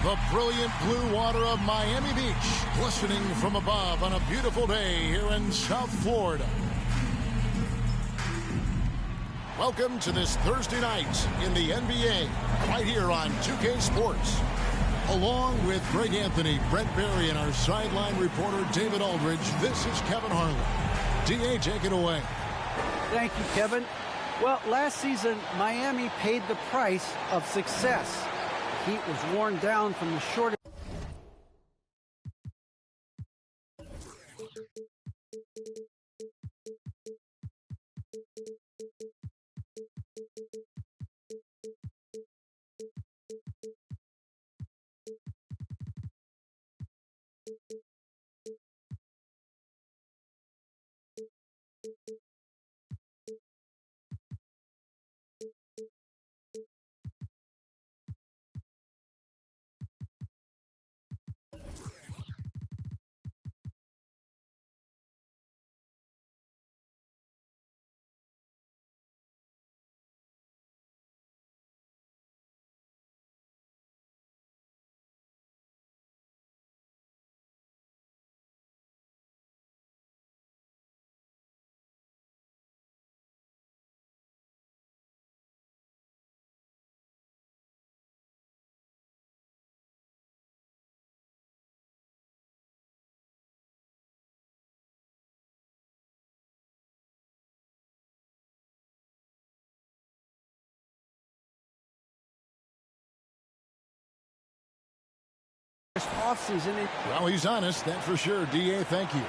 The brilliant blue water of Miami Beach, glistening from above on a beautiful day here in South Florida. Welcome to this Thursday night in the NBA, right here on 2K Sports. Along with Greg Anthony, Brett Berry, and our sideline reporter David Aldridge, this is Kevin Harlan. D.A., take it away. Thank you, Kevin. Well, last season, Miami paid the price of success. Heat was worn down from the short. Offseason. Well, he's honest, that's for sure. D.A., thank you.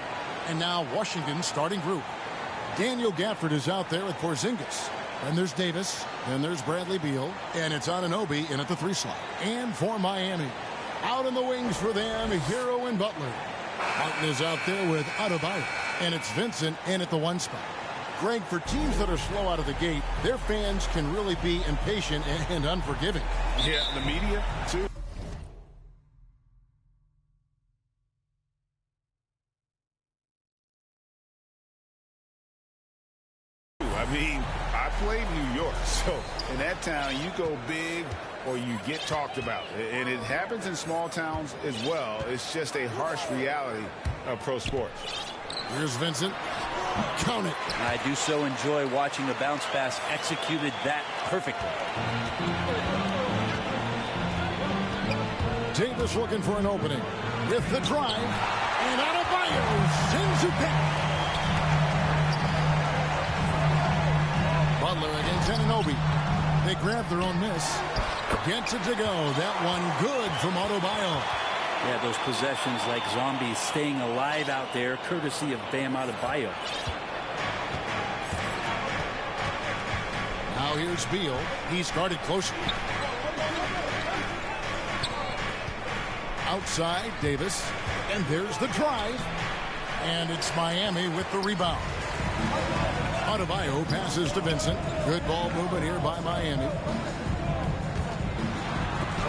And now Washington's starting group. Daniel Gafford is out there with Porzingis. Then there's Davis. Then there's Bradley Beal. And it's Anunoby in at the 3 slot. And for Miami, out in the wings for them, Hero and Butler. Martin is out there with Adebayo. And it's Vincent in at the 1 spot. Greg, for teams that are slow out of the gate, their fans can really be impatient and unforgiving. Yeah, the media, too. I mean, I played New York, so in that town, you go big or you get talked about. And it happens in small towns as well. It's just a harsh reality of pro sports. Here's Vincent. Count it. I do so enjoy watching the bounce pass executed that perfectly. Davis looking for an opening with the drive. And Adebayo sends it back. Butler against Anunoby. They grab their own miss. Gets it to go. That one good from Adebayo. Yeah, those possessions like zombies staying alive out there, courtesy of Bam Adebayo. Now here's Beal. He's guarded closely. Outside, Davis. And there's the drive. And it's Miami with the rebound. Adebayo passes to Vincent. Good ball movement here by Miami.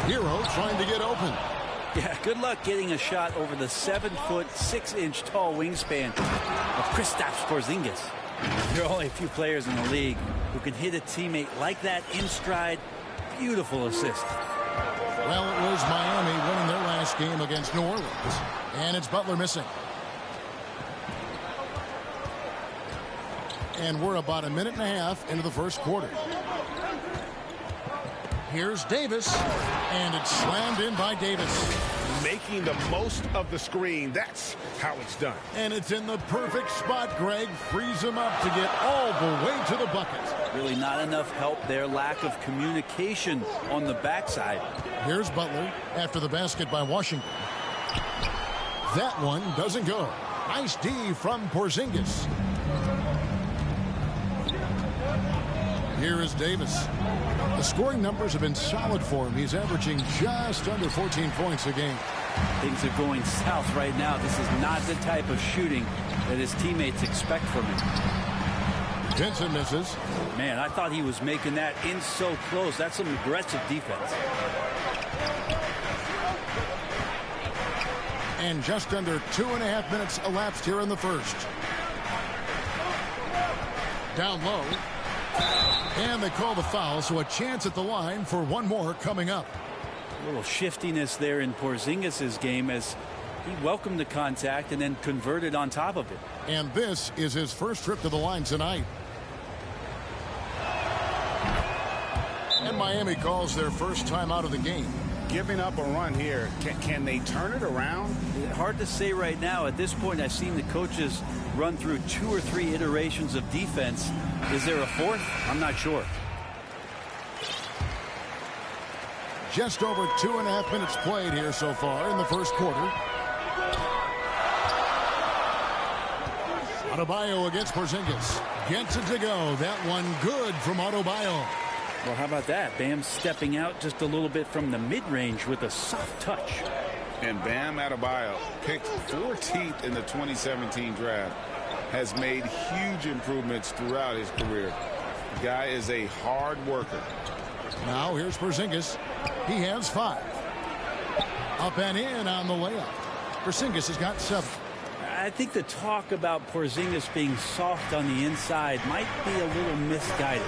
Hero trying to get open. Yeah, good luck getting a shot over the 7-foot, 6-inch tall wingspan of Kristaps Porzingis. There are only a few players in the league who can hit a teammate like that in stride. Beautiful assist. Well, it was Miami winning their last game against New Orleans. And it's Butler missing. And we're about a minute and a half into the first quarter. Here's Davis, and it's slammed in by Davis. Making the most of the screen, that's how it's done. And it's in the perfect spot, Greg. Frees him up to get all the way to the bucket. Really not enough help there. Lack of communication on the backside. Here's Butler after the basket by Washington. That one doesn't go. Nice D from Porzingis. Here is Davis. The scoring numbers have been solid for him. He's averaging just under 14 points a game. Things are going south right now. This is not the type of shooting that his teammates expect from him. Vincent misses. Man, I thought he was making that in so close. That's some aggressive defense. And just under 2.5 minutes elapsed here in the first. Down low. And they call the foul, so a chance at the line for one more coming up. A little shiftiness there in Porzingis' game as he welcomed the contact and then converted on top of it. And this is his first trip to the line tonight. And Miami calls their first time out of the game. Giving up a run here. Can they turn it around? Hard to say right now. At this point, I've seen the coaches run through 2 or 3 iterations of defense. Is there a fourth? I'm not sure. Just over 2.5 minutes played here so far in the first quarter. Adebayo against Porzingis. Gets it to go. That one good from Adebayo. Well, how about that? Bam stepping out just a little bit from the mid-range with a soft touch. And Bam Adebayo, picked 14th in the 2017 draft, has made huge improvements throughout his career. The guy is a hard worker. Now here's Porzingis. He has 5. Up and in on the layup. Porzingis has got 7. I think the talk about Porzingis being soft on the inside might be a little misguided.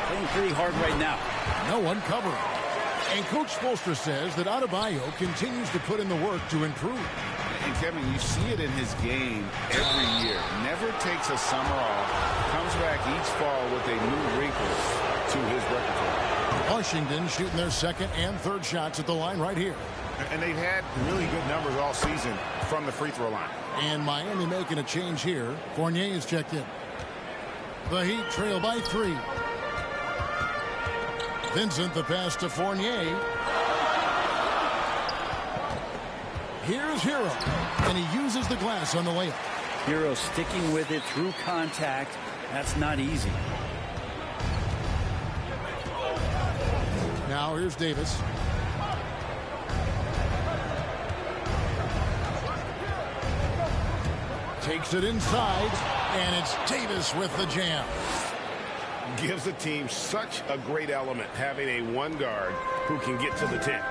Playing pretty hard right now. No one covering. And Coach Spoelstra says that Adebayo continues to put in the work to improve. And Kevin, you see it in his game every year. Never takes a summer off. Comes back each fall with a new wrinkle to his repertoire. Washington shooting their second and third shots at the line right here. And they've had really good numbers all season from the free throw line. And Miami making a change here. Fournier is checked in. The Heat trail by 3. Vincent the pass to Fournier. Here's Hero. And he uses the glass on the layup. Hero sticking with it through contact. That's not easy. Now here's Davis. Takes it inside, and it's Davis with the jam. Gives the team such a great element having a one guard who can get to the 10.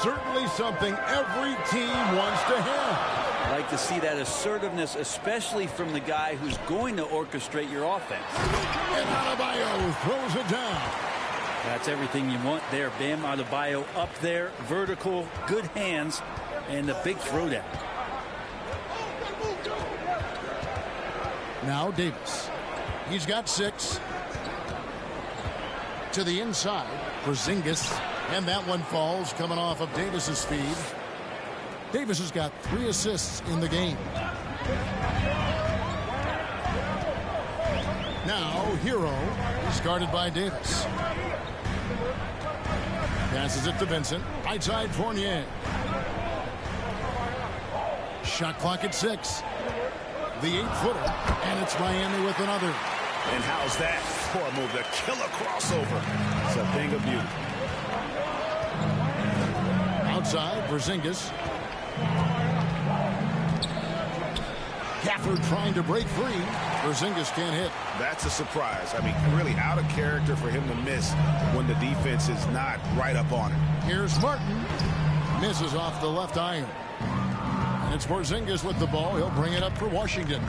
Certainly something every team wants to have. I like to see that assertiveness, especially from the guy who's going to orchestrate your offense. And Adebayo throws it down. That's everything you want there. Bam Adebayo up there, vertical, good hands, and a big throwdown. Now Davis. He's got 6. To the inside. Porzingis. And that one falls coming off of Davis's speed. Davis has got 3 assists in the game. Now Hero is guarded by Davis. Passes it to Vincent. Right side Fournier. Shot clock at 6. The 8-footer. And it's Miami with another. And how's that for a move? The killer crossover. It's a thing of beauty. Outside, Porzingis. Gafford trying to break free. Porzingis can't hit. That's a surprise. I mean, really out of character for him to miss when the defense is not right up on him. Here's Martin. Misses off the left iron. And it's Porzingis with the ball. He'll bring it up for Washington.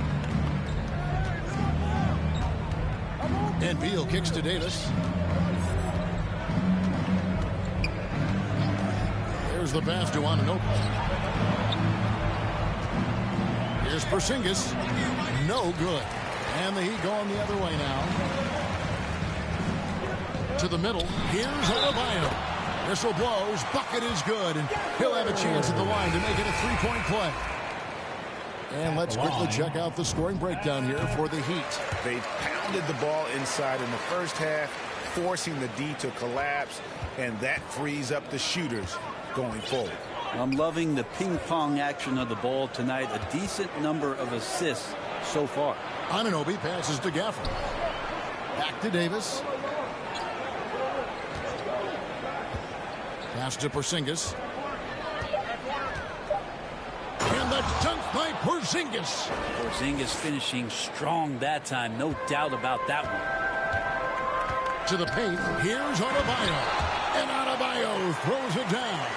And Beal kicks to Davis. There's the pass to Anunoby. Here's Porzingis. No good. And the Heat going the other way now. To the middle. Here's Adebayo. Whistle blows. Bucket is good. And he'll have a chance at the line to make it a 3-point play. And let's quickly check out the scoring breakdown here for the Heat. They pounded the ball inside in the first half, forcing the D to collapse, and that frees up the shooters going forward. I'm loving the ping-pong action of the ball tonight. A decent number of assists so far. Anunoby passes to Gafford. Back to Davis. Pass to Porzingis. And the dunk by Porzingis. Porzingis finishing strong that time. No doubt about that one. To the paint. Here's Adebayo. And Adebayo throws it down.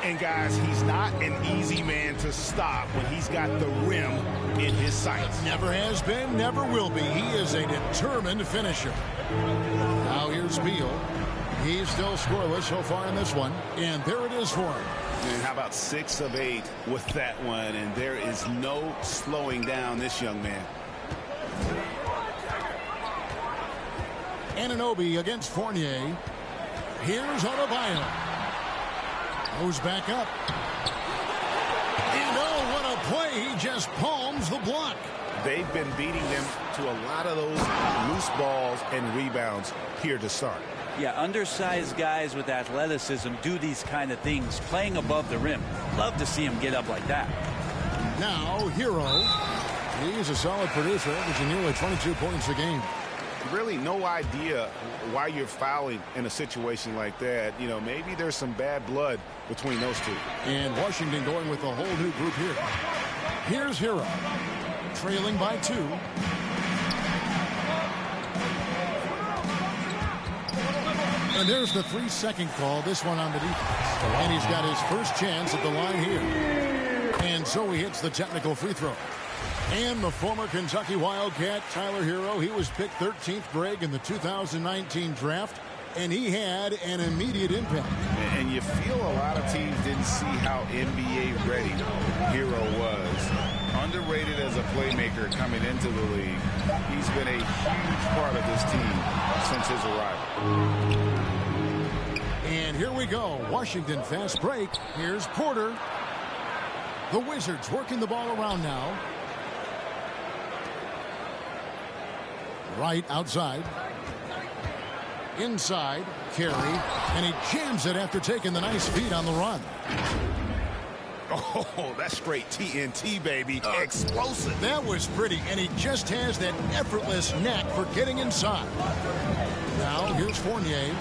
And guys, he's not an easy man to stop when he's got the rim in his sights. Never has been, never will be. He is a determined finisher. Now here's Beal. He's still scoreless so far in this one. And there it is for him. And how about 6 of 8 with that one? And there is no slowing down this young man. Anunoby against Fournier. Here's Adebayo. Goes back up. And oh, what a play. He just palms the block. They've been beating them to a lot of those loose balls and rebounds here to start. Yeah, undersized guys with athleticism do these kind of things, playing above the rim. Love to see him get up like that. Now, Hero. He's a solid producer, averaging nearly 22 points a game. Really no idea why you're fouling in a situation like that. You know, maybe there's some bad blood between those two. And Washington going with a whole new group here. Here's Hero. Trailing by 2. And there's the 3-second call, this one on the defense. And he's got his first chance at the line here. And so he hits the technical free throw. And the former Kentucky Wildcat, Tyler Hero, he was picked 13th Greg in the 2019 draft, and he had an immediate impact. And you feel a lot of teams didn't see how NBA ready Hero was. Underrated as a playmaker coming into the league. He's been a huge part of this team since his arrival. And here we go. Washington fast break. Here's Porter. The Wizards working the ball around now. Right outside. Inside. Carey. And he jams it after taking the nice feed on the run. Oh, that's straight TNT, baby. Explosive. That was pretty, and he just has that effortless knack for getting inside. Now, here's Fournier.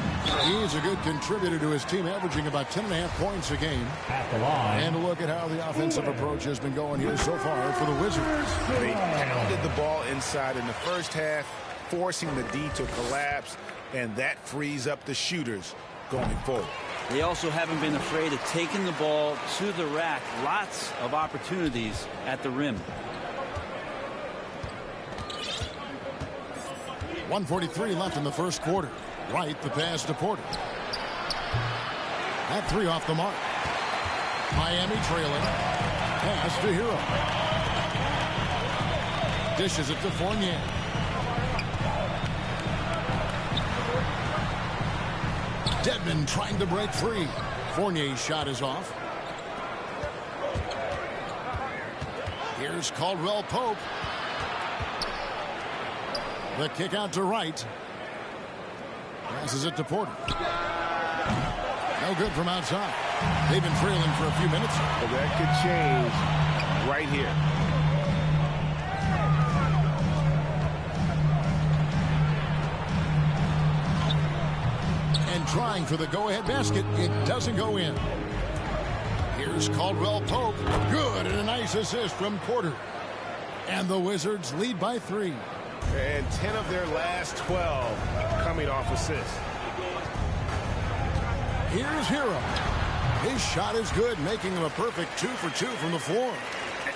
He's a good contributor to his team, averaging about 10.5 points a game. At the line. And look at how the offensive approach has been going here so far for the Wizards. They pounded the ball inside in the first half, forcing the D to collapse, and that frees up the shooters going forward. They also haven't been afraid of taking the ball to the rack. Lots of opportunities at the rim. 1:43 left in the first quarter. Right, the pass to Porter. That 3 off the mark. Miami trailing. Pass to Hero. Dishes it to Fournier. Dedmon trying to break free. Fournier's shot is off. Here's Caldwell Pope. The kick out to right. Passes it to Porter. No good from outside. They've been trailing for a few minutes. Well, that could change right here. And trying for the go-ahead basket. It doesn't go in. Here's Caldwell Pope. Good, and a nice assist from Porter. And the Wizards lead by 3. And 10 of their last 12 coming off assists. Here's Hero. His shot is good, making him a perfect 2 for 2 from the floor.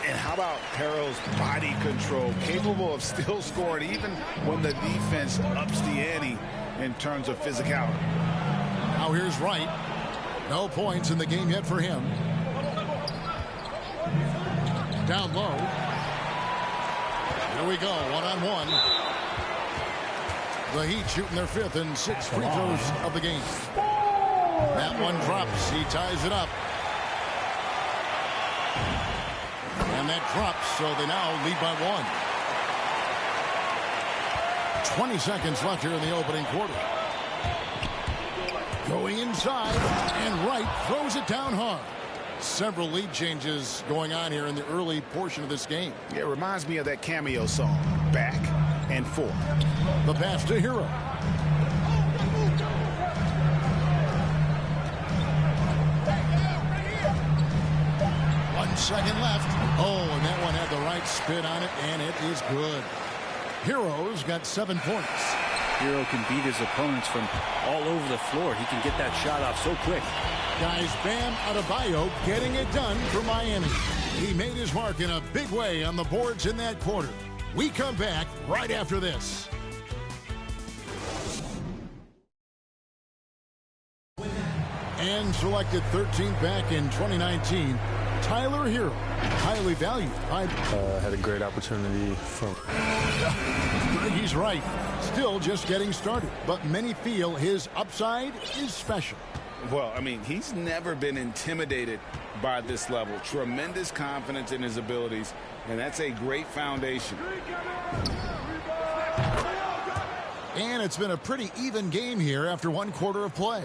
And how about Harrell's body control, capable of still scoring even when the defense ups the ante in terms of physicality. Now here's Wright. No points in the game yet for him. Down low. Here we go, one-on-one. The Heat shooting their 5th and 6th free throws of the game. That one drops. He ties it up. And that drops, so they now lead by 1. 20 seconds left here in the opening quarter. Going inside, and Wright throws it down hard. Several lead changes going on here in the early portion of this game. Yeah, it reminds me of that cameo song, Back and Forth. The pass to Hero. One second left. Oh, and that one had the right spin on it, and it is good. Hero's got 7 points. Hero can beat his opponents from all over the floor. He can get that shot off so quick. Guys, Bam Adebayo getting it done for Miami. He made his mark in a big way on the boards in that quarter. We come back right after this. And selected 13th back in 2019, Tyler Hero, highly valued. Had a great opportunity from... He's right. Still just getting started, but many feel his upside is special. Well, I mean, he's never been intimidated by this level. Tremendous confidence in his abilities, and that's a great foundation. And it's been a pretty even game here after one quarter of play.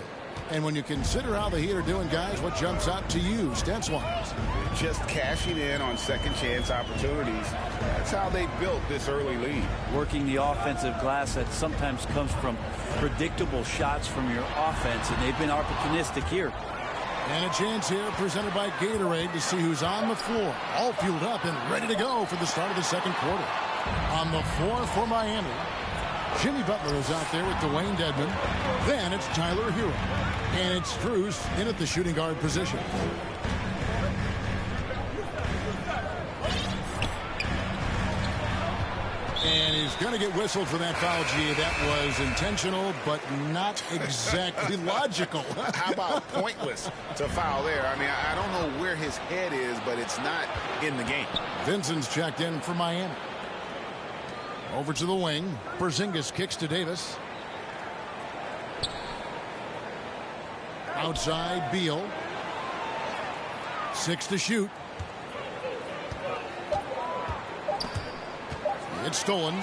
And when you consider how the Heat are doing, guys, what jumps out to you, stats-wise? Just cashing in on second-chance opportunities. That's how they built this early lead. Working the offensive glass that sometimes comes from predictable shots from your offense, and they've been opportunistic here. And a chance here presented by Gatorade to see who's on the floor. All fueled up and ready to go for the start of the second quarter. On the floor for Miami, Jimmy Butler is out there with Dwayne Dedmon. Then it's Tyler Hero. And it's Strus in at the shooting guard position. And he's going to get whistled for that foul, G. That was intentional, but not exactly logical. How about pointless to foul there? I mean, I don't know where his head is, but it's not in the game. Vincent's checked in for Miami. Over to the wing. Porzingis kicks to Davis. Outside, Beal. 6 to shoot. It's stolen.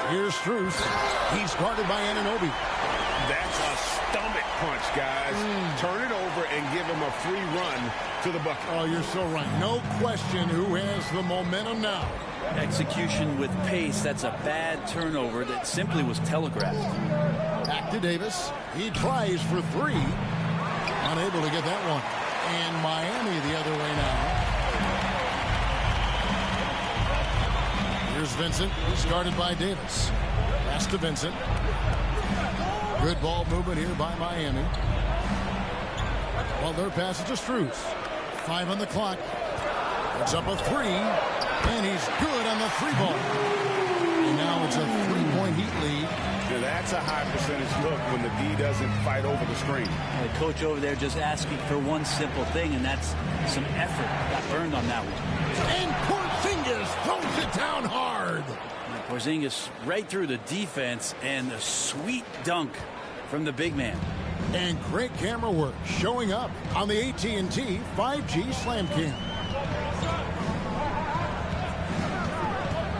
Here's Strus. He's guarded by Anunoby. That's a stomach punch, guys. Turn it over and give him a free run to the bucket. Oh, you're so right. No question who has the momentum now. Execution with pace. That's a bad turnover that simply was telegraphed. Back to Davis. He tries for 3. Unable to get that one. And Miami the other way now. Here's Vincent. He's guarded by Davis. Pass to Vincent. Good ball movement here by Miami. Butler passes to Strus. 5 on the clock. It's up a 3. And he's good on the 3-ball. And now it's a 3-point Heat lead. Now that's a high percentage look when the D doesn't fight over the screen. The coach over there just asking for one simple thing, and that's some effort. Got burned on that one. And Porzingis throws it down hard. Porzingis right through the defense, and a sweet dunk from the big man. And great camera work showing up on the AT&T 5G Slam Cam.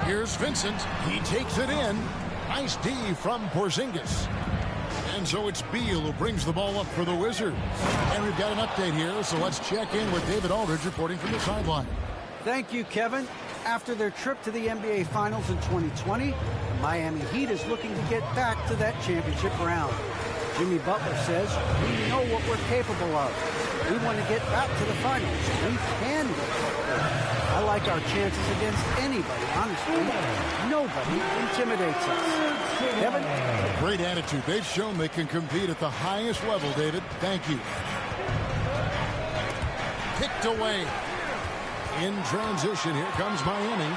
Here's Vincent. He takes it in. Nice D from Porzingis. And so it's Beal who brings the ball up for the Wizards. And we've got an update here, so let's check in with David Aldridge reporting from the sideline. Thank you, Kevin. After their trip to the NBA Finals in 2020, the Miami Heat is looking to get back to that championship round. Jimmy Butler says, we know what we're capable of. We want to get back to the finals. We can get there. I like our chances against anybody, honestly. Nobody intimidates us. Kevin? A great attitude. They've shown they can compete at the highest level, David. Thank you. Picked away. In transition, here comes Miami.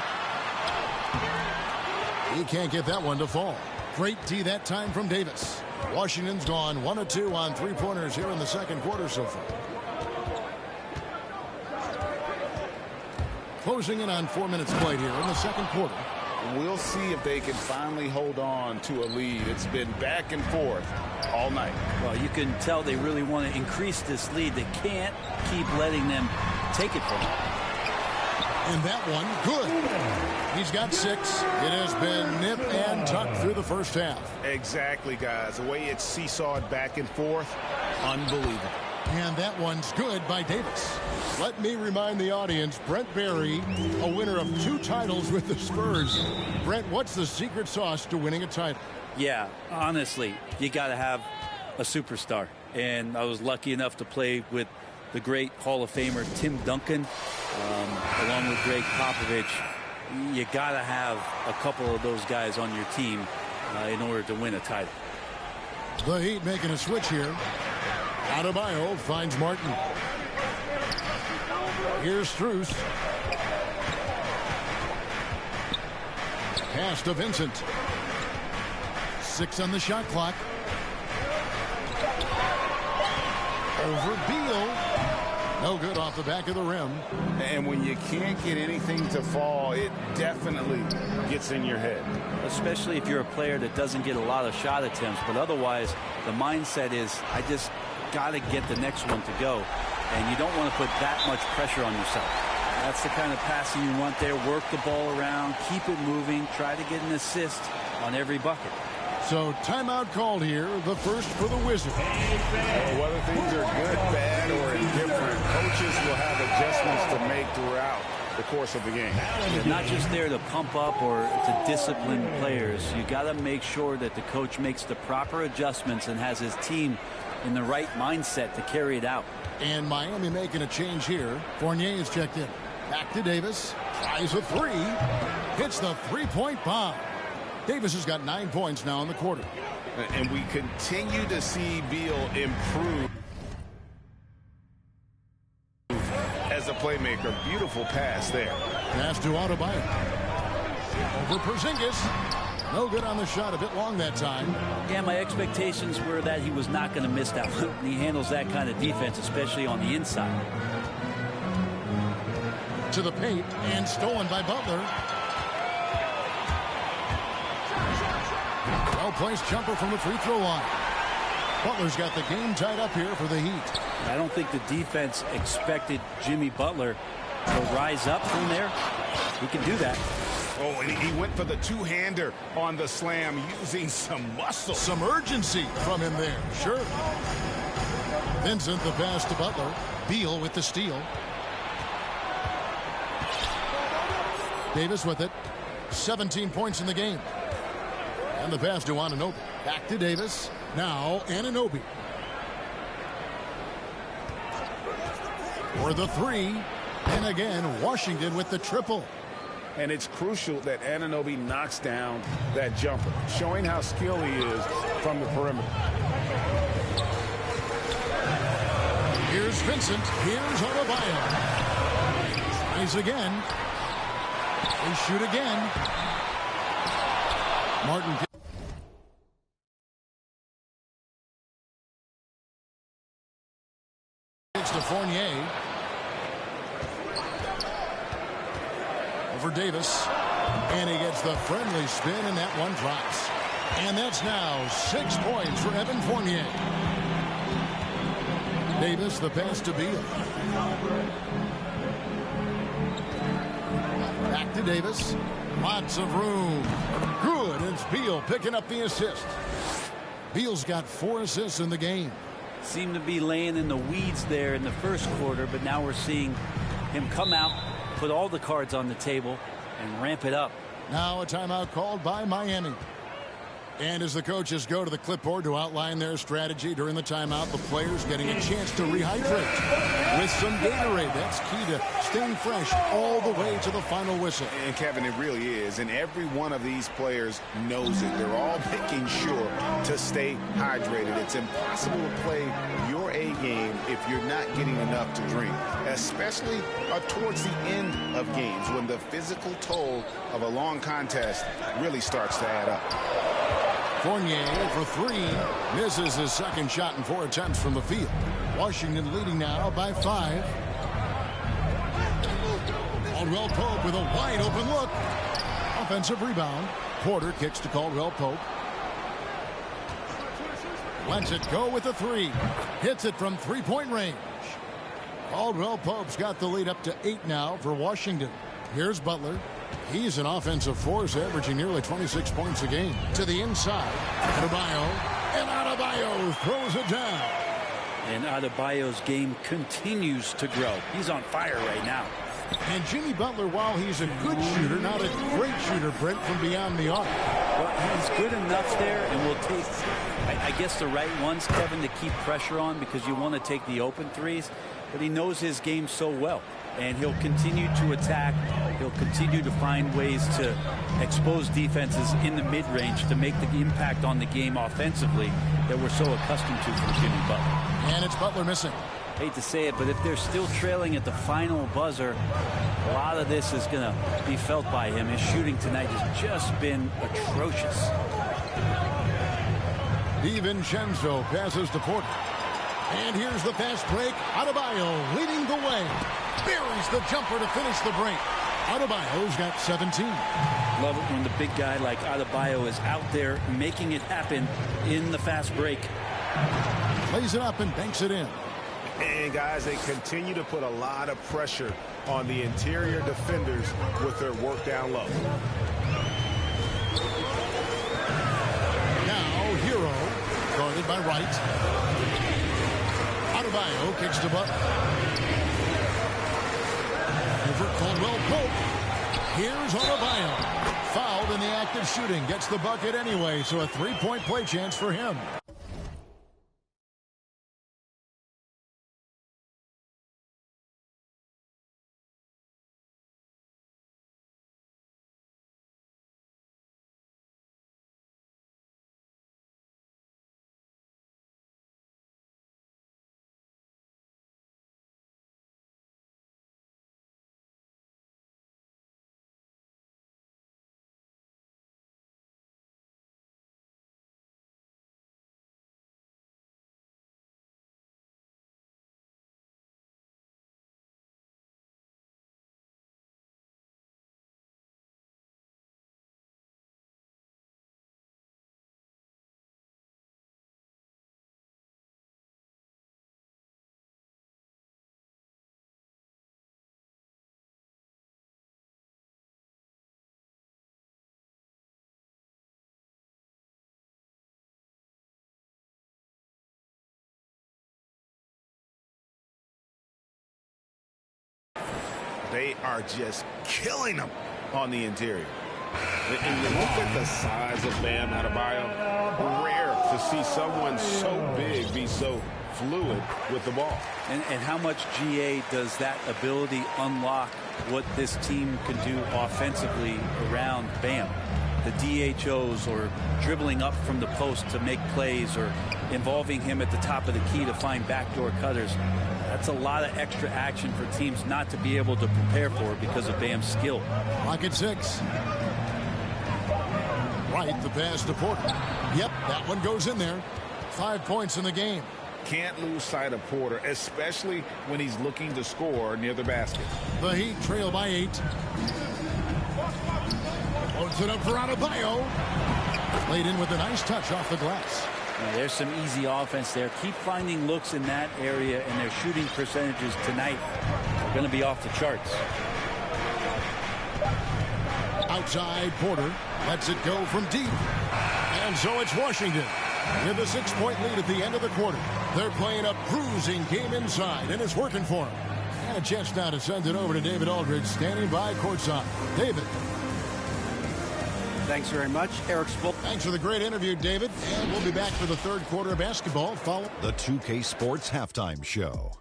He can't get that one to fall. Great D that time from Davis. Washington's gone 1 of 2 on 3-pointers here in the second quarter so far. Closing in on 4 minutes played here in the second quarter. We'll see if they can finally hold on to a lead. It's been back and forth all night. Well, you can tell they really want to increase this lead. They can't keep letting them take it from them. And that one, good. He's got 6. It has been nip and tuck through the first half. Exactly, guys. The way it's seesawed back and forth, unbelievable. And that one's good by Davis. Let me remind the audience, Brent Barry, a winner of 2 titles with the Spurs. Brent, what's the secret sauce to winning a title? Yeah, honestly, you got to have a superstar. And I was lucky enough to play with the great Hall of Famer Tim Duncan, along with Greg Popovich. You got to have a couple of those guys on your team in order to win a title. The Heat making a switch here. Adebayo finds Martin. Here's Strus. Pass to Vincent. 6 on the shot clock. Over Beal. No good off the back of the rim. And when you can't get anything to fall, it definitely gets in your head. Especially if you're a player that doesn't get a lot of shot attempts. But otherwise, the mindset is, I just got to get the next one to go. And you don't want to put that much pressure on yourself. That's the kind of passing you want there. Work the ball around, keep it moving, try to get an assist on every bucket. So timeout called here, the first for the Wizards. Whether things are good, bad, or indifferent, coaches will have adjustments to make throughout the course of the game. They're not just there to pump up or to discipline players. You got to make sure that the coach makes the proper adjustments and has his team in the right mindset to carry it out. And Miami making a change here. Fournier is checked in. Back to Davis. Tries a three. Hits the three-point bomb. Davis has got 9 points now in the quarter. And we continue to see Beal improve as a playmaker. Beautiful pass there. Pass to Adebayo. Over Porzingis. No good on the shot. A bit long that time. Yeah, my expectations were that he was not going to miss that one. He handles that kind of defense, especially on the inside. To the paint and stolen by Butler. Well-placed jumper from the free throw line. Butler's got the game tied up here for the Heat. I don't think the defense expected Jimmy Butler to rise up from there. He can do that. Oh, and he went for the two-hander on the slam, using some muscle. Some urgency from him there, sure. Vincent the pass to Butler. Beal with the steal. Davis with it. 17 points in the game. And the pass to Anunoby. Back to Davis. Now Anunoby. For the three. And again, Washington with the triple. And it's crucial that Anunoby knocks down that jumper, showing how skilled he is from the perimeter. Here's Vincent. Here's Adebayo. Tries again. They shoot again. Martin. To Fournier. Over Davis. And he gets the friendly spin, and that one drops. And that's now 6 points for Evan Fournier. Davis, the pass to Beal. Back to Davis. Lots of room. Good. It's Beal picking up the assist. Beal's got 4 assists in the game. Seemed to be laying in the weeds there in the first quarter, but now we're seeing him come out, put all the cards on the table, and ramp it up. Now a timeout called by Miami. And as the coaches go to the clipboard to outline their strategy during the timeout, the players getting a chance to rehydrate with some Gatorade. That's key to staying fresh all the way to the final whistle. And Kevin, it really is. And every one of these players knows it. They're all making sure to stay hydrated. It's impossible to play your A game if you're not getting enough to drink, especially towards the end of games when the physical toll of a long contest really starts to add up. Fournier for 3. Misses his second shot in 4 attempts from the field. Washington leading now by 5. Caldwell Pope with a wide open look. Offensive rebound. Porter kicks to Caldwell Pope. Lets it go with a 3. Hits it from 3-point range. Caldwell Pope's got the lead up to 8 now for Washington. Here's Butler. He's an offensive force, averaging nearly 26 points a game. To the inside. Adebayo. And Adebayo throws it down. And Adebayo's game continues to grow. He's on fire right now. And Jimmy Butler, while he's a good shooter, not a great shooter, Brent, from beyond the arc. Well, he's good enough there, and will take, I guess, the right ones, Kevin, to keep pressure on, because you want to take the open threes. But he knows his game so well. And he'll continue to attack. He'll continue to find ways to expose defenses in the mid-range to make the impact on the game offensively that we're so accustomed to from Jimmy Butler. And it's Butler missing. Hate to say it, but if they're still trailing at the final buzzer, a lot of this is going to be felt by him. His shooting tonight has just been atrocious. DiVincenzo passes to Porter. And here's the fast break. Adebayo leading the way. Buries the jumper to finish the break. Adebayo's got 17. Love it when the big guy like Adebayo is out there making it happen in the fast break. Lays it up and banks it in. And guys, they continue to put a lot of pressure on the interior defenders with their work down low. Now Hero guarded by Wright. Adebayo kicks to Butler. Over Caldwell-Pope. Here's Adebayo. Fouled in the act of shooting. Gets the bucket anyway, so a three-point play chance for him. They are just killing them on the interior. And you look at the size of Bam Adebayo, rare to see someone so big be so fluid with the ball. And how much GA does that ability unlock what this team can do offensively around Bam? The DHOs or dribbling up from the post to make plays or involving him at the top of the key to find backdoor cutters. That's a lot of extra action for teams not to be able to prepare for because of Bam's skill. Clock at 6. Right, the pass to Porter. Yep, that one goes in there. 5 points in the game. Can't lose sight of Porter, especially when he's looking to score near the basket. The Heat trail by 8. Loads it up for Adebayo. Played in with a nice touch off the glass. Now, there's some easy offense there. Keep finding looks in that area, and their shooting percentages tonight are going to be off the charts. Outside, Porter lets it go from deep. And so it's Washington with a 6-point lead at the end of the quarter. They're playing a bruising game inside, and it's working for them. And a chance now to send it over to David Aldridge, standing by courtside. David. Thanks very much, Eric Spool. Thanks for the great interview, David. And we'll be back for the third quarter of basketball. Follow the 2K Sports Halftime Show.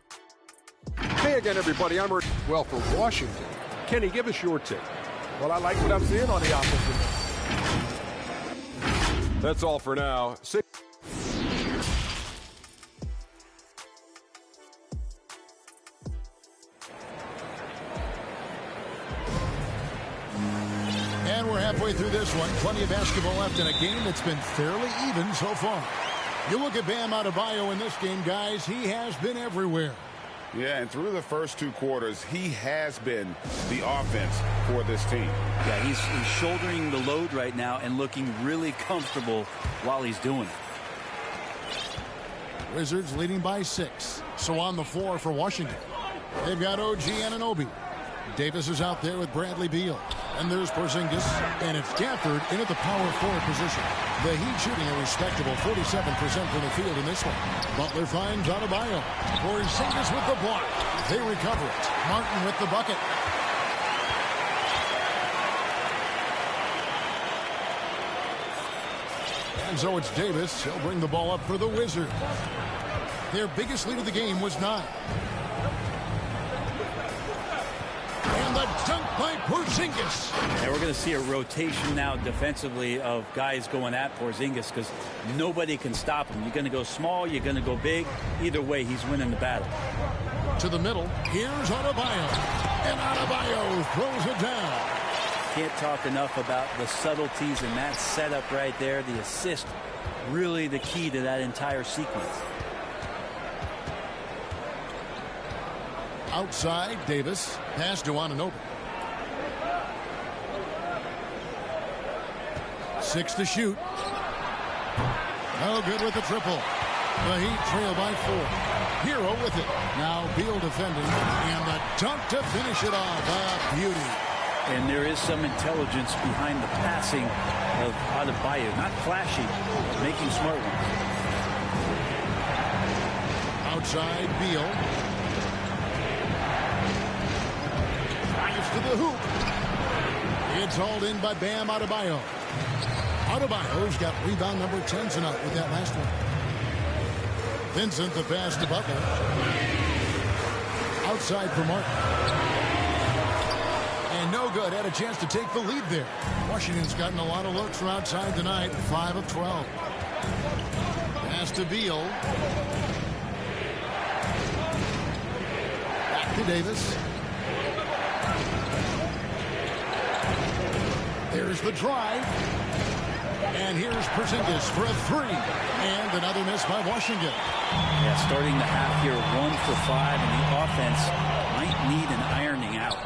Hey again, everybody. I'm well for Washington. Kenny, give us your take. Well, I like what I'm seeing on the offensive end. That's all for now. And we're halfway through this one. Plenty of basketball left in a game that's been fairly even so far. You look at Bam Adebayo in this game, guys. He has been everywhere. Yeah, and through the first 2 quarters, he has been the offense for this team. Yeah, he's shouldering the load right now and looking really comfortable while he's doing it. Wizards leading by 6. So on the floor for Washington. They've got OG Anunoby. Davis is out there with Bradley Beal. And there's Porzingis. And it's Gafford in at the power forward position. The Heat shooting a respectable 47% from the field in this one. Butler finds Adebayo. Porzingis with the block. They recover it. Martin with the bucket. And so it's Davis. He'll bring the ball up for the Wizards. Their biggest lead of the game was 9. And the dunk by Porzingis. And we're going to see a rotation now defensively of guys going at Porzingis because nobody can stop him. You're going to go small, you're going to go big. Either way, he's winning the battle. To the middle, here's Adebayo. And Adebayo throws it down. Can't talk enough about the subtleties in that setup right there. The assist, really the key to that entire sequence. Outside, Davis. Pass to Anunoby. 6 to shoot. No good with the triple. The Heat trail by 4. Hero with it. Now Beal defending. And the dunk to finish it off. A beauty. And there is some intelligence behind the passing of Adebayo. Not flashy, but making smart ones. Outside, Beal. Drives to the hoop. It's hauled in by Bam Adebayo. Adebayo's got rebound number 10 tonight with that last one. Vincent, the pass to Butler. Outside for Martin. And no good. Had a chance to take the lead there. Washington's gotten a lot of looks from outside tonight. 5 of 12. Pass to Beal. Back to Davis. There's the drive. And here's Porzingis for a 3. And another miss by Washington. Yeah, starting the half here 1 for 5, and the offense might need an ironing out.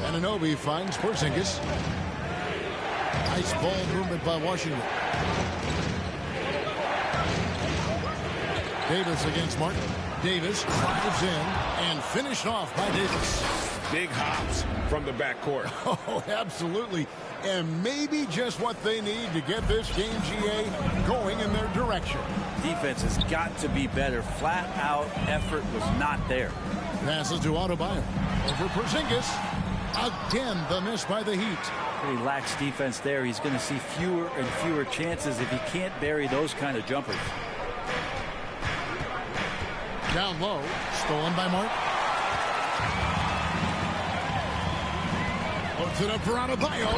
Anunoby finds Porzingis. Nice ball movement by Washington. Davis against Martin. Davis drives in and finished off by Davis. Big hops from the backcourt. Oh, absolutely. And maybe just what they need to get this game, GA, going in their direction. Defense has got to be better. Flat out effort was not there. Passes to Adebayo. Over Porzingis. Again, the miss by the Heat. Pretty lax defense there. He's going to see fewer and fewer chances if he can't bury those kind of jumpers. Down low, stolen by Martin. Puts it up for Adebayo.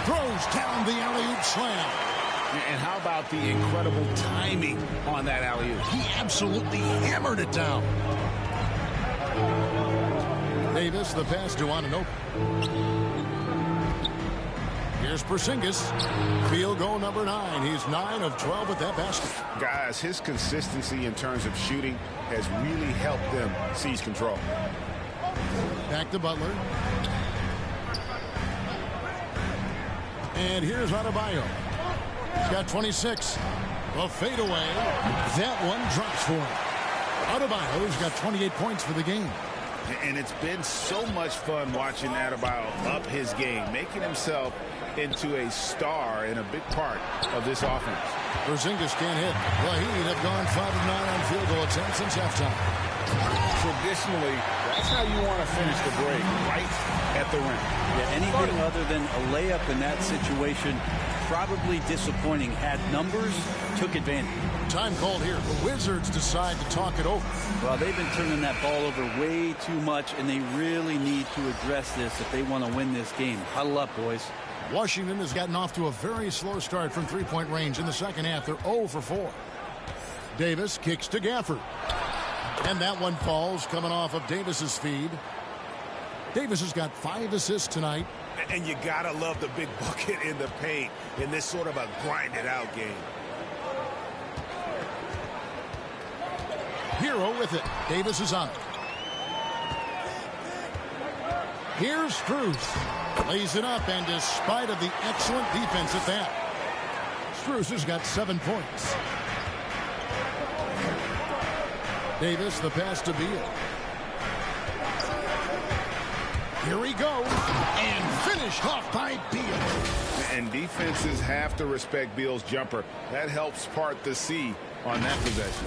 Throws down the alley-oop slam. And how about the incredible timing on that alley-oop? He absolutely hammered it down. Davis, the pass to Anunoby. Here's Porzingis. Field goal number 9. He's 9 of 12 with that basket. Guys, his consistency in terms of shooting has really helped them seize control. Back to Butler. And here's Adebayo. He's got 26. A fadeaway. That one drops for him. Adebayo's got 28 points for the game. And it's been so much fun watching Adebayo up his game, making himself into a star and a big part of this offense. Porzingis can't hit. The Heat have gone 5 of 9 on field goal attempts since halftime. Traditionally, that's how you want to finish the break, right at the rim. Yeah, anything other than a layup in that situation, probably disappointing. Had numbers, took advantage. Time called here. The Wizards decide to talk it over. Well, they've been turning that ball over way too much, and they really need to address this if they want to win this game. Huddle up, boys. Washington has gotten off to a very slow start from three-point range in the second half. They're 0 for 4. Davis kicks to Gafford. And that one falls coming off of Davis's feed. Davis has got 5 assists tonight. And you gotta love the big bucket in the paint in this sort of a grinded-out game. Hero with it. Davis is on it. Here's Strus. Lays it up, and despite of the excellent defense at that, Strus has got 7 points. Davis, the pass to Beal. Here he goes, and finished off by Beal. And defenses have to respect Beal's jumper. That helps part the sea on that possession.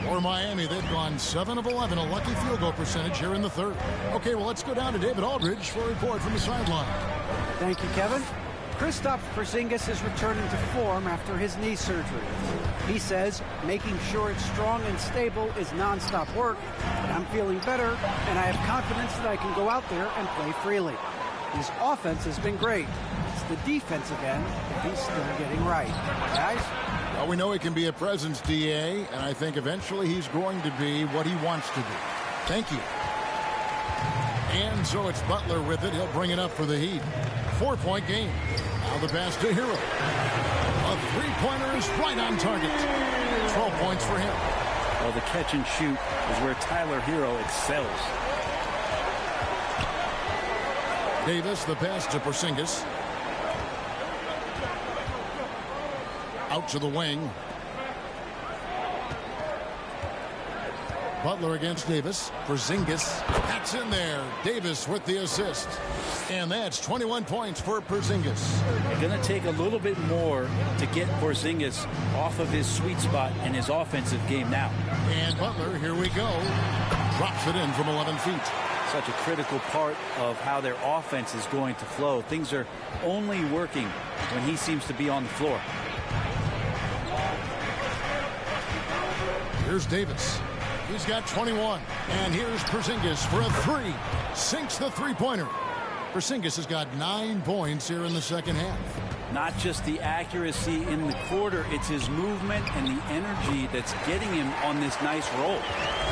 For Miami, they've gone 7 of 11, a lucky field goal percentage here in the third. Okay, well, let's go down to David Aldridge for a report from the sideline. Thank you, Kevin. Kristaps Porzingis is returning to form after his knee surgery. He says making sure it's strong and stable is nonstop work, but I'm feeling better, and I have confidence that I can go out there and play freely. His offense has been great. It's the defensive end that he's still getting right. Guys? Well, we know he can be a presence, DA, and I think eventually he's going to be what he wants to be. Thank you. And so it's Butler with it. He'll bring it up for the Heat. 4-point game. Now the pass to Hero. A three-pointer is right on target. 12 points for him. Well, the catch and shoot is where Tyler Hero excels. Davis, the pass to Porzingis. Out to the wing. Butler against Davis. Porzingis. That's in there. Davis with the assist. And that's 21 points for Porzingis. They're going to take a little bit more to get Porzingis off of his sweet spot in his offensive game now. And Butler, here we go. Drops it in from 11 feet. Such a critical part of how their offense is going to flow. Things are only working when he seems to be on the floor. Here's Davis. He's got 21. And here's Porzingis for a three. Sinks the three-pointer. Porzingis has got 9 points here in the second half. Not just the accuracy in the quarter, it's his movement and the energy that's getting him on this nice roll.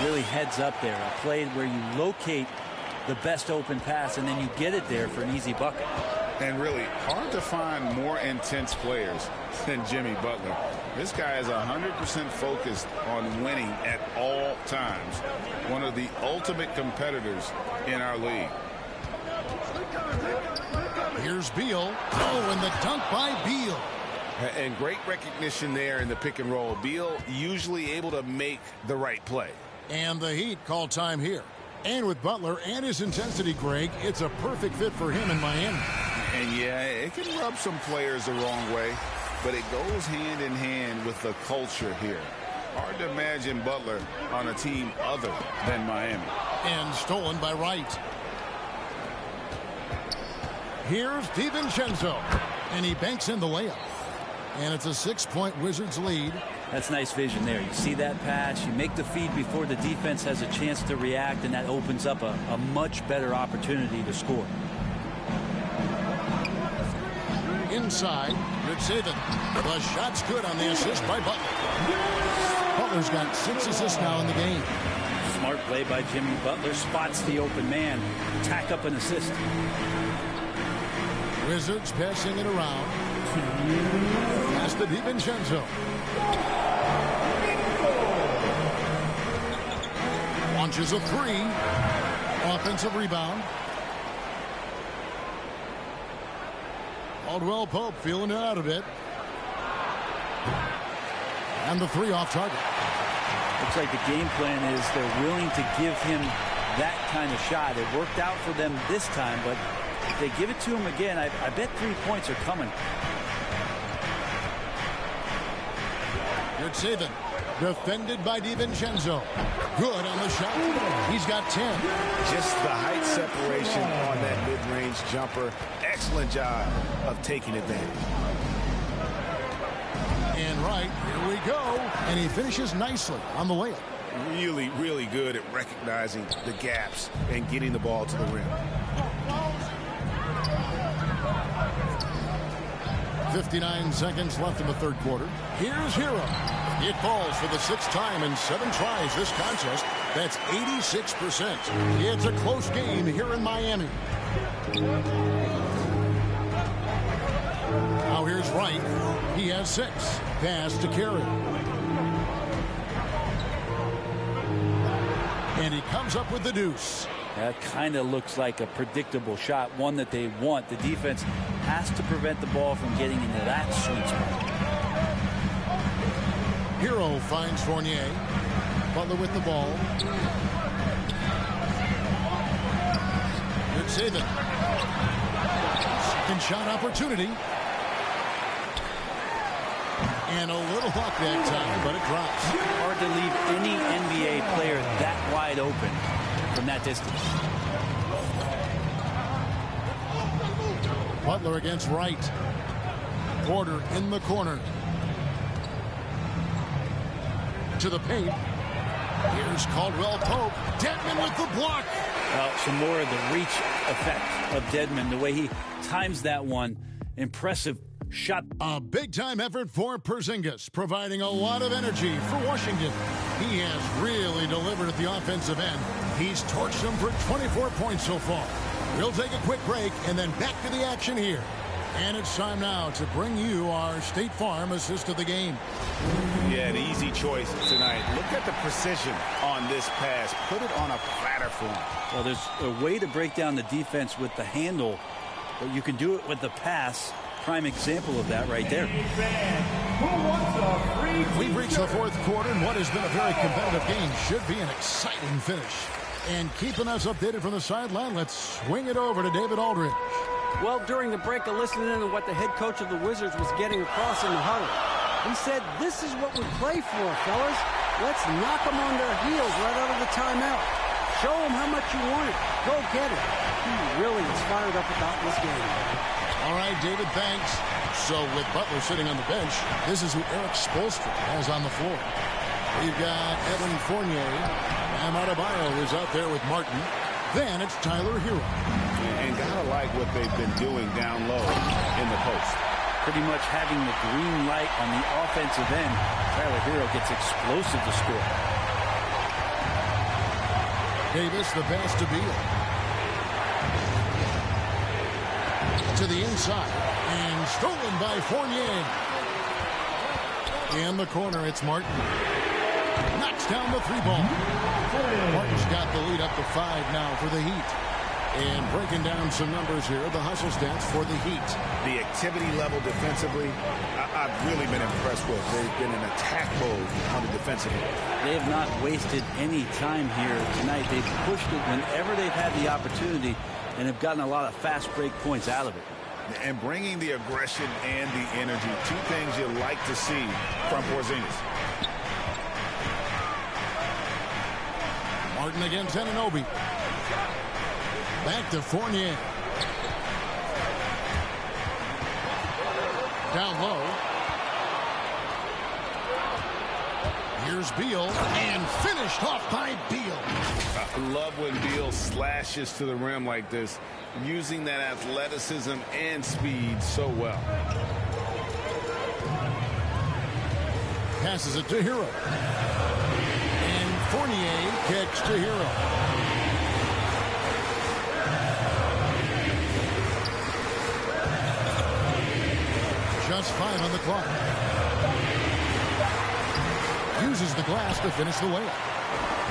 Really heads up there. A play where you locate the best open pass and then you get it there for an easy bucket. And really hard to find more intense players than Jimmy Butler. This guy is 100% focused on winning at all times. One of the ultimate competitors in our league. Here's Beal. Oh, and the dunk by Beal. And great recognition there in the pick and roll. Beal usually able to make the right play. And the Heat call time here. And with Butler and his intensity, Greg, it's a perfect fit for him in Miami. And yeah, it can rub some players the wrong way, but it goes hand in hand with the culture here. Hard to imagine Butler on a team other than Miami. And stolen by Wright. Here's DiVincenzo. And he banks in the layup. And it's a 6-point Wizards lead. That's nice vision there. You see that pass, you make the feed before the defense has a chance to react, and that opens up a much better opportunity to score. Inside, Yurtseven. The shot's good on the assist by Butler. Butler's got 6 assists now in the game. Smart play by Jimmy Butler. Spots the open man. Tack up an assist. Wizards passing it around. Pass to DiVincenzo. Launches a three. Offensive rebound. Caldwell Pope feeling it out a bit. And the three off target. Looks like the game plan is they're willing to give him that kind of shot. It worked out for them this time, but if they give it to him again, I bet 3 points are coming. Yurtseven, defended by DiVincenzo. Good on the shot. He's got 10. Just the height separation on that mid-range jumper. Excellent job of taking advantage. And right, here we go. And he finishes nicely on the layup. Really, really good at recognizing the gaps and getting the ball to the rim. 59 seconds left in the third quarter. Here's Hero. It falls for the 6th time in 7 tries this contest. That's 86%. It's a close game here in Miami. Now here's Wright. He has 6. Pass to Carey. And he comes up with the deuce. That kind of looks like a predictable shot, one that they want. The defense has to prevent the ball from getting into that sweet spot. Hero finds Fournier. Butler with the ball. Yurtseven. Second shot opportunity. And a little luck that time, but it drops. Hard to leave any NBA player that wide open from that distance. Butler against Wright. Porter in the corner. To the paint. Here's Caldwell Pope. Dedmon with the block. Well, some more of the reach effect of Dedmon. The way he times that one. Impressive shot. A big-time effort for Porzingis, providing a lot of energy for Washington. He has really delivered at the offensive end. He's torched them for 24 points so far. We'll take a quick break and then back to the action here And it's time now to bring you our State Farm assist of the game. Yeah, an easy choice tonight. Look at the precision on this pass. Put it on a platter for him. Well, there's a way to break down the defense with the handle, but you can do it with the pass. Prime example of that right there. We've reached the fourth quarter, and what has been a very competitive game should be an exciting finish. And keeping us updated from the sideline, let's swing it over to David Aldridge. Well, during the break, I listened in to what the head coach of the Wizards was getting across in the huddle. He said, this is what we play for, fellas. Let's knock them on their heels right out of the timeout. Show them how much you want it. Go get it. He really is fired up about this game. All right, David, thanks. So with Butler sitting on the bench, this is who Eric Spoelstra has on the floor. We've got Evan Fournier. Bam Adebayo is out there with Martin. Then it's Tyler Hero. And gotta like what they've been doing down low in the post. Pretty much having the green light on the offensive end. Tyler Hero gets explosive to score. Davis, the pass to Beal. To the inside. And stolen by Fournier. In the corner, it's Martin. Knocks down the three ball. Martin's got the lead up to 5 now for the Heat. And breaking down some numbers here, the hustle stats for the Heat. The activity level defensively, I've really been impressed with. They've been in attack mode on the defensive end. They have not wasted any time here tonight. They've pushed it whenever they've had the opportunity and have gotten a lot of fast break points out of it. And bringing the aggression and the energy, two things you like to see from Porzingis. Martin against Anunoby. Back to Fournier. Down low. Here's Beal, and finished off by Beal. I love when Beal slashes to the rim like this, using that athleticism and speed so well. Passes it to Hero. And Fournier kicks to Hero. Just 5 on the clock. Uses the glass to finish the layup.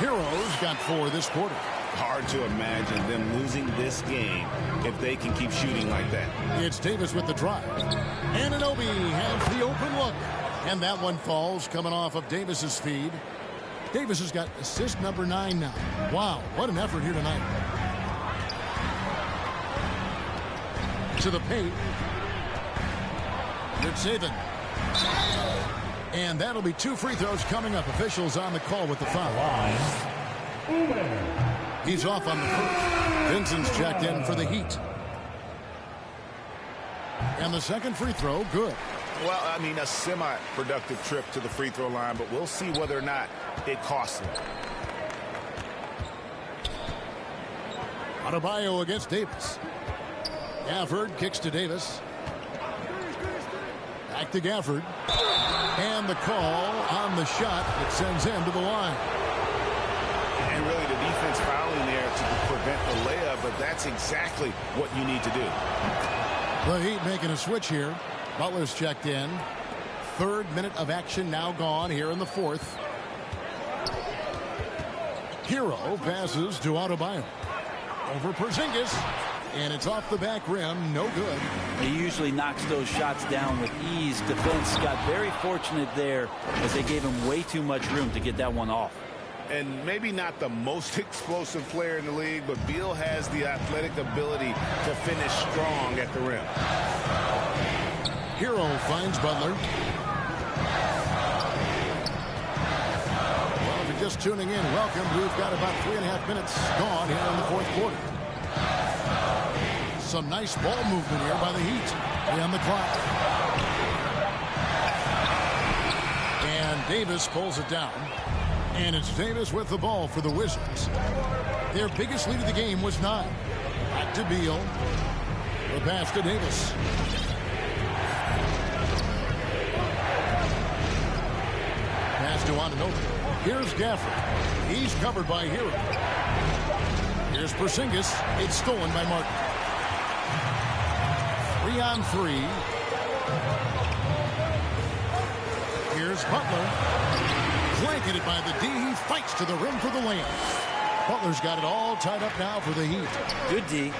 Hero's got 4 this quarter. Hard to imagine them losing this game if they can keep shooting like that. It's Davis with the drive. Anunoby has the open look. And that one falls coming off of Davis's feed. Davis has got assist number 9 now. Wow, what an effort here tonight. To the paint. It's Saban. And that'll be 2 free throws coming up. Officials on the call with the foul. He's off on the first. Vincent's checked in for the Heat. And the second free throw, good. Well, I mean, a semi-productive trip to the free throw line, but we'll see whether or not it costs them. Adebayo against Davis. Gafford kicks to Davis. Back to Gafford. And the call on the shot that sends him to the line. And really the defense fouling there to prevent the layup, but that's exactly what you need to do. The Heat making a switch here. Butler's checked in. 3rd minute of action now gone here in the 4th. Hero passes to Adebayo. Over Porzingis. And it's off the back rim. No good. He usually knocks those shots down with ease. Defense got very fortunate there as they gave him way too much room to get that one off. And maybe not the most explosive player in the league, but Beal has the athletic ability to finish strong at the rim. Hero finds Butler. Well, if you're just tuning in, welcome. We've got about 3.5 minutes gone here in the 4th quarter. Some nice ball movement here by the Heat. On the clock. And Davis pulls it down. And it's Davis with the ball for the Wizards. Their biggest lead of the game was 9. Back to Beal. The pass to Davis. Pass to Anunoby. Here's Gafford. He's covered by Hero. Here's Porzingis. It's stolen by Martin. 3-on-3. Here's Butler. Blanketed by the D. He fights to the rim for the layup. Butler's got it all tied up now for the Heat. Good D.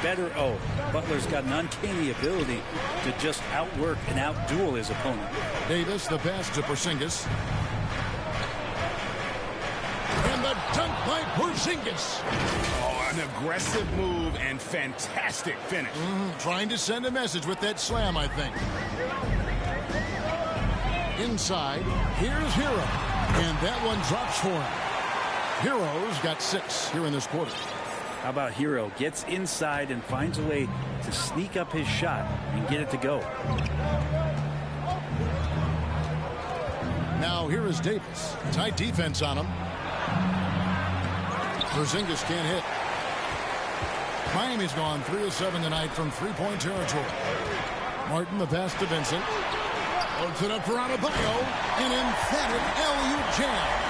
Better O. Butler's got an uncanny ability to just outwork and outduel his opponent. Davis, the pass to Porzingis. And the dunk by Porzingis. Oh, an aggressive move and fantastic finish. Trying to send a message with that slam, I think. Inside, here's Hero. And that one drops for him. Hero's got 6 here in this quarter. How about Hero gets inside and finds a way to sneak up his shot and get it to go. Now here is Davis. Tight defense on him. Porzingis can't hit. Miami's gone 3 of 7 tonight from three-point territory. Martin, the pass to Vincent. Loads it up for Adebayo. An emphatic alley-oop jam.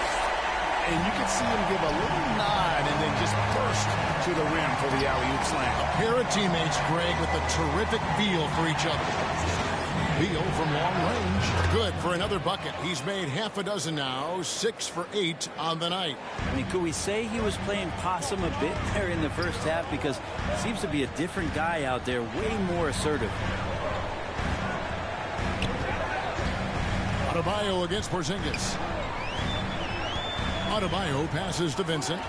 And you can see him give a little nod and then just burst to the rim for the alley-oop slam. A pair of teammates, Greg, with a terrific feel for each other. Beal from long range. Good for another bucket. He's made half a dozen now. 6 for 8 on the night. I mean, could we say he was playing possum a bit there in the first half? Because it seems to be a different guy out there, way more assertive. Adebayo against Porzingis. Adebayo passes to Vincent.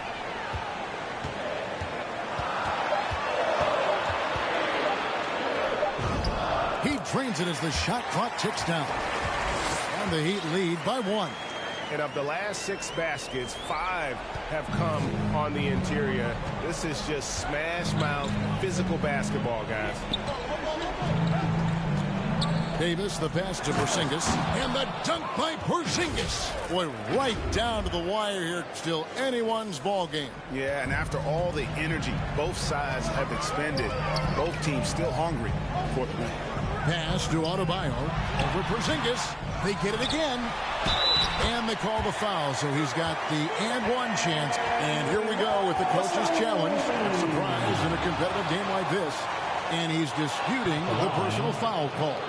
He trains it as the shot clock ticks down. And the Heat lead by 1. And of the last 6 baskets, 5 have come on the interior. This is just smash mouth physical basketball, guys. Davis, the pass to Porzingis. And the dunk by Porzingis. Boy, right down to the wire here. Still anyone's ball game. Yeah, and after all the energy both sides have expended, both teams still hungry for the win. Pass to Adebayo. Over Porzingis. They get it again. And they call the foul, so he's got the and-one chance. And here we go with the coach's challenge. A surprise in a competitive game like this. And he's disputing the personal foul call.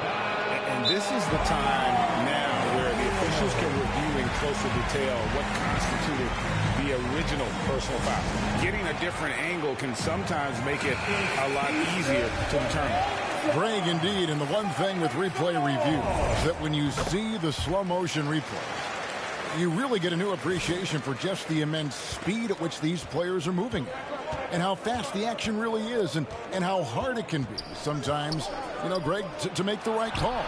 And this is the time now where the officials can review in closer detail what constituted the original personal foul. Getting a different angle can sometimes make it a lot easier to determine. Greg, indeed, and the one thing with replay review is that when you see the slow motion replay, you really get a new appreciation for just the immense speed at which these players are moving and how fast the action really is and how hard it can be sometimes, you know, Greg, to make the right call.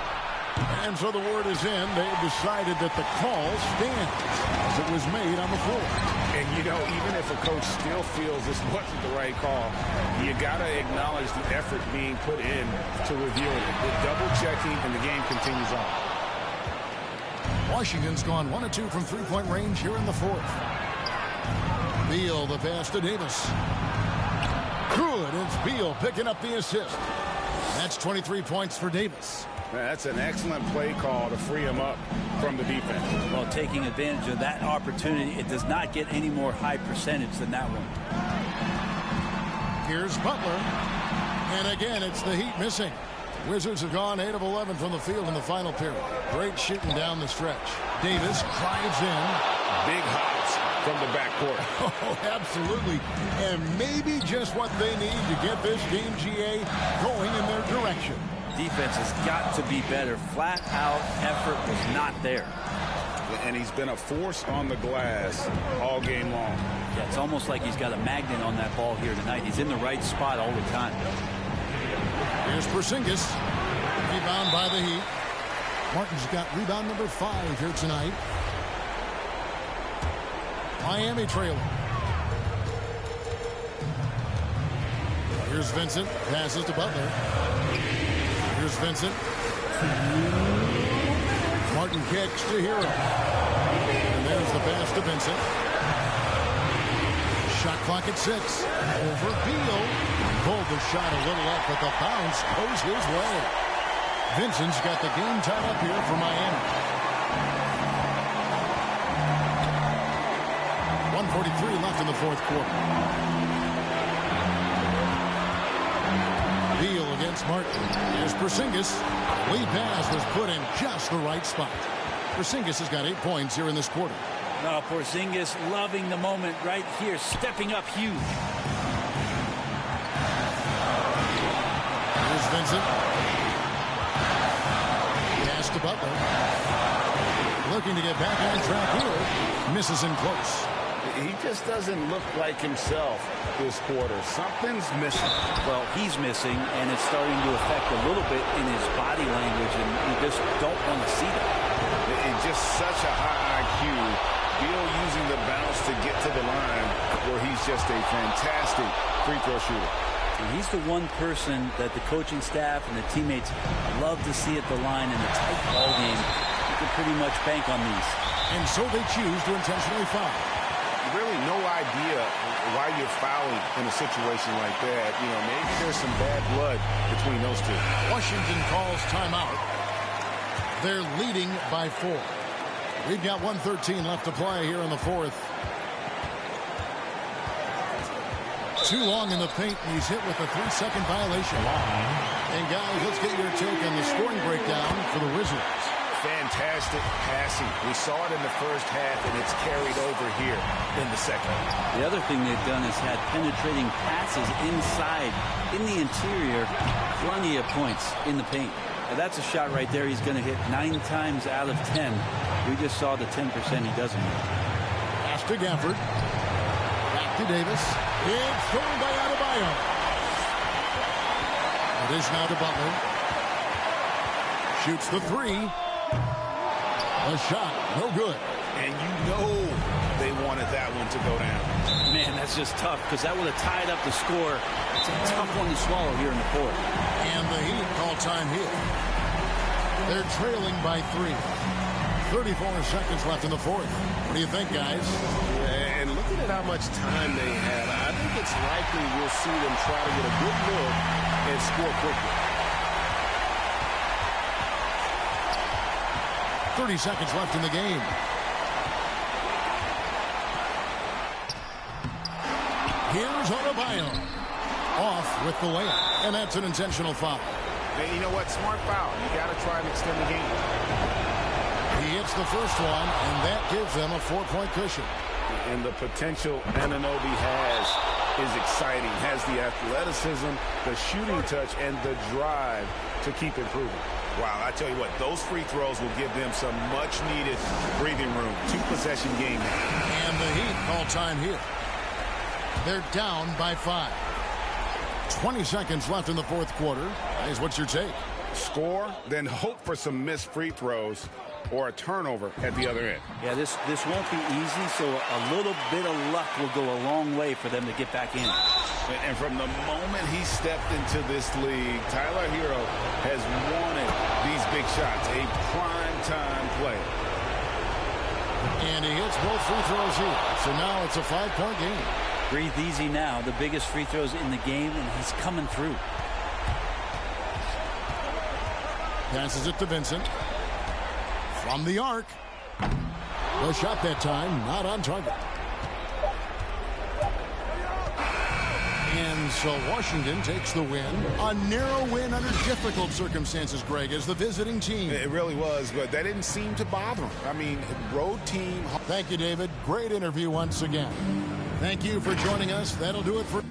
And so the word is in. They've decided that the call stands as it was made on the floor. And, you know, even if a coach still feels this wasn't the right call, you got to acknowledge the effort being put in to reviewing it. The double-checking, and the game continues on. Washington's gone 1 of 2 from three-point range here in the fourth. Beal, the pass to Davis. Good. It's Beal picking up the assist. That's 23 points for Davis. That's an excellent play call to free him up from the defense. Well, taking advantage of that opportunity, it does not get any more high percentage than that one. Here's Butler. And again, it's the Heat missing. Wizards have gone 8 of 11 from the field in the final period. Great shooting down the stretch. Davis drives in. Big hops from the backcourt. Oh, absolutely. And maybe just what they need to get this game, GA, going in their direction. Defense has got to be better. Flat out effort was not there. And he's been a force on the glass all game long. Yeah, it's almost like he's got a magnet on that ball here tonight. He's in the right spot all the time. Here's Porzingis. Rebound by the Heat. Martin's got rebound number 5 here tonight. Miami trailing. Here's Vincent. Passes to Butler. Here's Vincent. Martin kicks to Hero. And there's the pass to Vincent. Shot clock at 6. Over Beal. Pulled the shot a little up, but the bounce goes his way. Vincent's got the game tied up here for Miami. 1:43 left in the fourth quarter. Beal against Smart. Here's Porzingis. Lead pass was put in just the right spot. Porzingis has got 8 points here in this quarter. Oh, Porzingis loving the moment right here, stepping up huge. Here's Vincent. Pass to Butler. Looking to get back on track here. Misses in close. He just doesn't look like himself this quarter. Something's missing. Well, he's missing, and it's starting to affect a little bit in his body language, and you just don't want to see that. It's just such a high IQ. Beal using the bounce to get to the line where he's just a fantastic free throw shooter. And he's the one person that the coaching staff and the teammates love to see at the line in a tight ball game. You can pretty much bank on these. And so they choose to intentionally foul. Really no idea why you're fouling in a situation like that. You know, maybe there's some bad blood between those two. Washington calls timeout. They're leading by 4. We've got 1:13 left to play here in the fourth. Too long in the paint, and he's hit with a 3-second violation. And guys, let's get your take on the scoring breakdown for the Wizards. Fantastic passing. We saw it in the first half, and it's carried over here in the second. The other thing they've done is had penetrating passes inside, in the interior, plenty of points in the paint. Now that's a shot right there he's going to hit 9 times out of 10. We just saw the 10% he doesn't hit. Pass to Gafford. Back to Davis. It's thrown by Adebayo. It is now to Butler. Shoots the 3. A shot, no good. And you know they wanted that one to go down. Man, that's just tough because that would have tied up the score. It's a tough one to swallow here in the fourth. And the Heat call time here. They're trailing by 3. 34 seconds left in the fourth. What do you think, guys? And looking at how much time they have, I think it's likely we'll see them try to get a good look and score quickly. 30 seconds left in the game. Here's Adebayo. Off with the layup. And that's an intentional foul. And you know what? Smart foul. You got to try and extend the game. He hits the first one, and that gives them a 4-point cushion. And the potential Anunoby has is exciting. Has the athleticism, the shooting touch, and the drive to keep improving. Wow, I tell you what, those free throws will give them some much-needed breathing room. 2-possession game now. And the Heat call time here. They're down by 5. 20 seconds left in the fourth quarter. Guys, what's your take? Score, then hope for some missed free throws or a turnover at the other end. Yeah, this won't be easy, so a little bit of luck will go a long way for them to get back in. And from the moment he stepped into this league, Tyler Hero has wanted these big shots, a prime-time player. And he hits both free throws here. So now it's a 5-point game. Breathe easy now. The biggest free throws in the game, and he's coming through. Passes it to Vincent. From the arc. The shot that time, not on target. And so Washington takes the win. A narrow win under difficult circumstances, Greg, as the visiting team. It really was, but that didn't seem to bother him. I mean, road team. Thank you, David. Great interview once again. Thank you for joining us. That'll do it for...